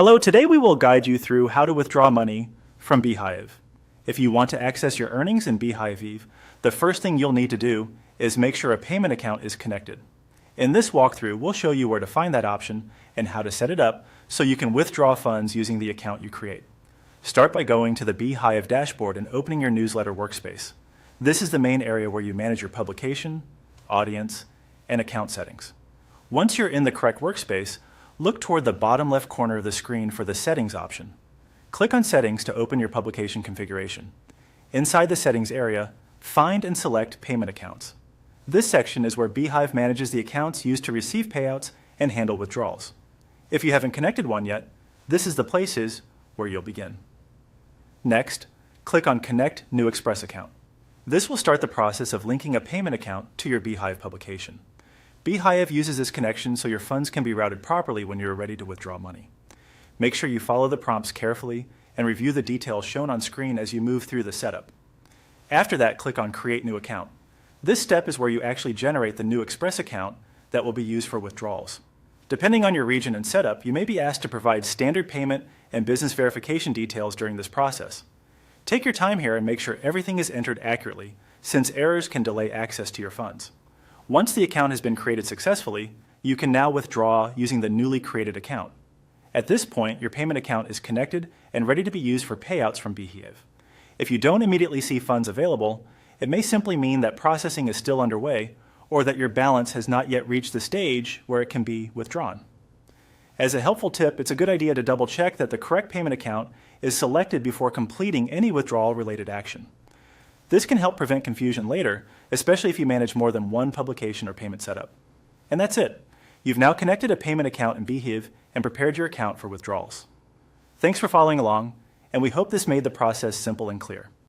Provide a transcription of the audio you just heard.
Hello, today we will guide you through how to withdraw money from Beehiiv. If you want to access your earnings in Beehiiv, the first thing you'll need to do is make sure a payment account is connected. In this walkthrough, we'll show you where to find that option and how to set it up so you can withdraw funds using the account you create. Start by going to the Beehiiv dashboard and opening your newsletter workspace. This is the main area where you manage your publication, audience, and account settings. Once you're in the correct workspace, look toward the bottom left corner of the screen for the Settings option. Click on Settings to open your publication configuration. Inside the Settings area, find and select Payment Accounts. This section is where Beehiiv manages the accounts used to receive payouts and handle withdrawals. If you haven't connected one yet, this is the places where you'll begin. Next, click on Connect New Express Account. This will start the process of linking a payment account to your Beehiiv publication. Beehiiv uses this connection so your funds can be routed properly when you're ready to withdraw money. Make sure you follow the prompts carefully and review the details shown on screen as you move through the setup. After that, click on Create New Account. This step is where you actually generate the new Express account that will be used for withdrawals. Depending on your region and setup, you may be asked to provide standard payment and business verification details during this process. Take your time here and make sure everything is entered accurately, since errors can delay access to your funds. Once the account has been created successfully, you can now withdraw using the newly created account. At this point, your payment account is connected and ready to be used for payouts from Beehiiv. If you don't immediately see funds available, it may simply mean that processing is still underway or that your balance has not yet reached the stage where it can be withdrawn. As a helpful tip, it's a good idea to double check that the correct payment account is selected before completing any withdrawal-related action. This can help prevent confusion later, especially if you manage more than one publication or payment setup. And that's it. You've now connected a payment account in Beehiiv and prepared your account for withdrawals. Thanks for following along, and we hope this made the process simple and clear.